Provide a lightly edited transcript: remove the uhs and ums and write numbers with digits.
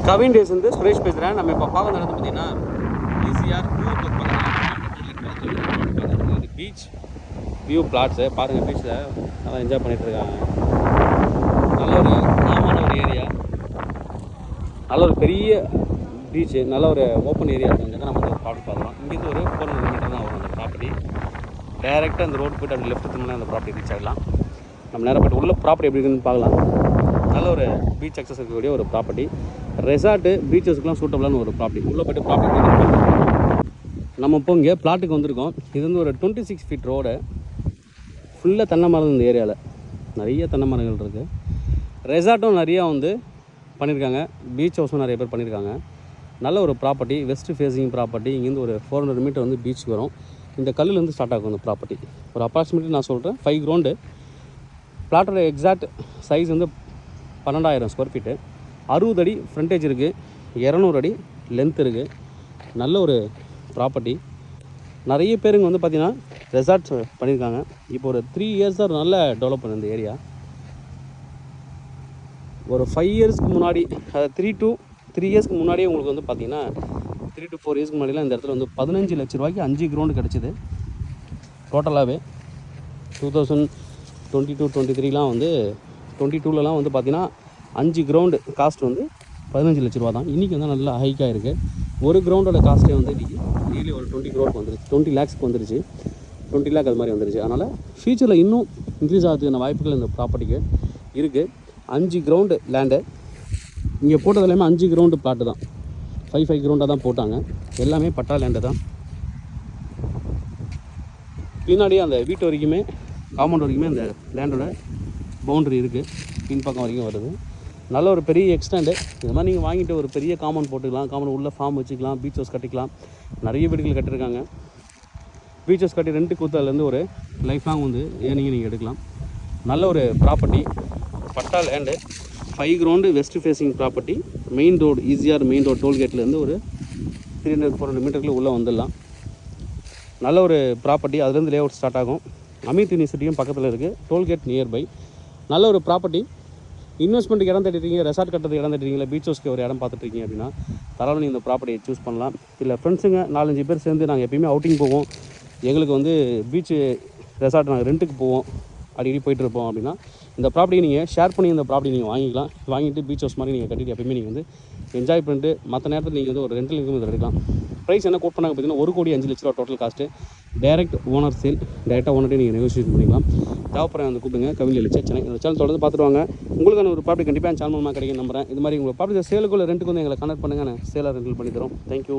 Kavin days வந்து சுரேஷ் பேசுகிறேன். நம்ம இப்போ பார்க்க நடந்து பார்த்தீங்கன்னா ஈசிஆர் இது பீச் வியூ பிளாட்ஸு பாருங்கள். பீச்சில் நல்லா என்ஜாய் பண்ணிகிட்ருக்காங்க. நல்ல ஒரு காமான ஒரு ஏரியா, நல்ல ஒரு பெரிய பீச்சு, நல்ல ஒரு ஓப்பன் ஏரியா இருக்குங்க. நம்ம வந்து ப்ராப்பர்ட்டி பார்க்கலாம். இங்கேருந்து ஒரு 400 மீட்டர் தான் வரும் அந்த ப்ராப்பர்ட்டி. டேரெக்டாக அந்த ரோடு போய்ட்டு அப்படி லெஃப்ட் திரும்பினா அந்த ப்ராப்பர்ட்டி ரீச் ஆகலாம். நம்ம நேராக போய்ட்டு உள்ள ப்ராப்பர்ட்டி எப்படி இருக்குன்னு பார்க்கலாம். நல்ல ஒரு பீச் அக்சஸ் இருக்கக்கூடிய ஒரு ப்ராப்பர்ட்டி, ரெசார்ட்டு பீச்சஸ்க்குலாம் சூட்டபிளான ஒரு ப்ராப்பர்ட்டி. உள்ளே போய்ட்டு ப்ராப்பர்ட்டி நம்ம இப்போ இங்கே பிளாட்டுக்கு வந்திருக்கோம். இது வந்து ஒரு 26 ஃபீட் ரோடு, ஃபுல்லாக தென்னை மரம். இந்த ஏரியாவில் நிறைய தென்னை மரங்கள் இருக்குது. ரெசார்ட்டும் நிறையா வந்து பண்ணியிருக்காங்க, பீச் ஹவுஸும் நிறைய பேர் பண்ணியிருக்காங்க. நல்ல ஒரு ப்ராப்பர்ட்டி, வெஸ்ட் ஃபேஸிங் ப்ராப்பர்ட்டி. இங்கேருந்து ஒரு 400 மீட்டர் வந்து பீச்சுக்கு வரும். இந்த கல்லுலேருந்து ஸ்டார்ட் ஆகும் இந்த ப்ராப்பர்ட்டி. ஒரு அப்ராக்சிமேட்லி நான் சொல்கிறேன் 5 கிரவுண்டு. பிளாட்டோட எக்ஸாக்ட் சைஸ் வந்து 12,000 ஸ்கொயர் ஃபீட்டு, 60 அடி ஃப்ரண்டேஜ் இருக்குது, 200 அடி லென்த் இருக்குது. நல்ல ஒரு ப்ராப்பர்ட்டி. நிறைய பேருங்க வந்து பார்த்திங்கன்னா ரெசார்ட்ஸ் பண்ணியிருக்காங்க. இப்போ ஒரு 3 இயர்ஸ் தான் நல்ல டெவலப் பண்ண இந்த ஏரியா. ஒரு 5 இயர்ஸ்க்கு முன்னாடி, அதாவது 3 இயர்ஸ்க்கு முன்னாடியே உங்களுக்கு வந்து பார்த்திங்கன்னா 3 to 4 இயர்ஸ்க்கு முன்னாடிலாம் இந்த இடத்துல வந்து 15 லட்ச ரூபாய்க்கு 5 கிரவுண்டு கிடச்சிது டோட்டலாகவே. 2022-23லாம் வந்து 22லலாம் வந்து பார்த்திங்கன்னா 5 கிரவுண்டு காஸ்ட் வந்து 15 லட்ச ரூபா தான். இன்றைக்கி வந்து நல்லா ஹைக்காக இருக்குது. ஒரு கிரவுண்டோட காஸ்ட்டே வந்து இன்றைக்கி டெய்லி ஒரு 20 க்ரோருக்கு வந்துருச்சு, 20 லேக்ஸ்க்கு வந்துருச்சு, 20 லேக் அது மாதிரி வந்துருச்சு. அதனால் ஃப்யூச்சரில் இன்னும் இன்க்ரீஸ் ஆகிறதுக்கான வாய்ப்புகள் இந்த ப்ராப்பர்ட்டிக்கு இருக்குது. 5 கிரவுண்டு லேண்டு இங்கே போட்டது எல்லாமே 5 கிரவுண்டு பிளாட்டு தான். 5 கிரவுண்டாக தான் போட்டாங்க. எல்லாமே பட்டா லேண்டு தான். பின்னாடியே அந்த வீட்டு வரைக்குமே, காம்பவுண்ட் வரைக்குமே அந்த லேண்டோட பவுண்ட்ரி இருக்குது. பின்பக்கம் வரைக்கும் வருது. நல்ல ஒரு பெரிய எக்ஸ்டெண்டு. இது மாதிரி நீங்கள் வாங்கிட்டு ஒரு பெரிய காம்பவுண்ட் போட்டுக்கலாம். காம்பவுண்ட் உள்ள ஃபார்ம் வச்சுக்கலாம், பீச் ஹவுஸ் கட்டிக்கலாம். நிறைய வீடுகள் கட்டியிருக்காங்க. பீச் ஹவுஸ் கட்டி ரெண்ட்டு கொடுத்ததுலேருந்து ஒரு லைஃப் லாங் வந்து நீங்கள் எடுக்கலாம். நல்ல ஒரு property, patta land, 5 ground west facing property. Main road, ஈஸியாக மெயின் ரோடு டோல்கேட்லேருந்து ஒரு 300-400 மீட்டருக்குள்ளே உள்ளே வந்துடலாம். நல்ல ஒரு ப்ராப்பர்ட்டி. அதுலேருந்து லே அவுட் ஸ்டார்ட் ஆகும். அமித் யூனிவர்சிட்டியும் பக்கத்தில் இருக்குது, டோல்கேட் நியர்பை. நல்ல ஒரு ப்ராப்பர்ட்டி. இன்வெஸ்ட்மெண்ட்டுக்கு இடம் தட்டிருக்கீங்க, ரெசார்ட் கட்டுறதுக்கு இடம் தட்டிருக்கீங்க, பீச் ஹவுஸ்க்கு ஒரு இடம் பார்த்துட்ருக்கீங்க அப்படின்னா தாராளமாக நீங்கள் இந்த ப்ராப்பர்ட்டியை சூஸ் பண்ணலாம். இல்லை ஃப்ரெண்ட்ஸுங்க 4-5 பேர் சேர்ந்து நாங்கள் எப்பயுமே அவுட்டிங் போவோம், எங்களுக்கு வந்து பீச்சு ரெசார்ட் நாங்கள் ரெண்ட்டுக்கு போவோம், அடிக்கடி போயிட்டுருப்போம் அப்படின்னா இந்த ப்ராப்பர்ட்டியை நீங்கள் ஷேர் பண்ணி இந்த ப்ராப்பர்ட்டி நீங்கள் வாங்கிக்கலாம். வாங்கிட்டு பீச் ஹவுஸ் மாதிரி நீங்கள் கட்டிட்டு எப்பயுமே நீங்கள் வந்து என்ஜாய் பண்ணிட்டு மற்ற நேரத்தில் நீங்கள் வந்து ஒரு ரெண்டல் இன்கம் இதில் எடுக்கலாம். ப்ரைஸ் என்ன கோட் பண்ணாங்க பார்த்தீங்கன்னா 1,05,00,000 total cost. Direct owner sale, டைரெக்டாக ஓனர்ட்டே நீங்கள் நெகோசியேட் பண்ணிக்கலாம். தேவைப்படுற வந்து கூப்பிடுங்க. கவின் எழுச்சி சென்னை. இந்த சேனல் தொடர்ந்து பார்த்துட்டு வாங்க. உங்களுக்கான ஒரு ப்ராப்பர்ட்டி கண்டிப்பாக சேனல் மூலமாக கிடைக்கும் நம்புறேன். இது மாதிரி உங்கள் ப்ராப்பர்ட்டி சேலுக்குள்ள ரெண்ட்டுக்கு வந்து எங்களை கனெக்ட் பண்ணுங்கள். நான் சேலாக ரெண்டல் பண்ணி தரோம். தேங்க்யூ.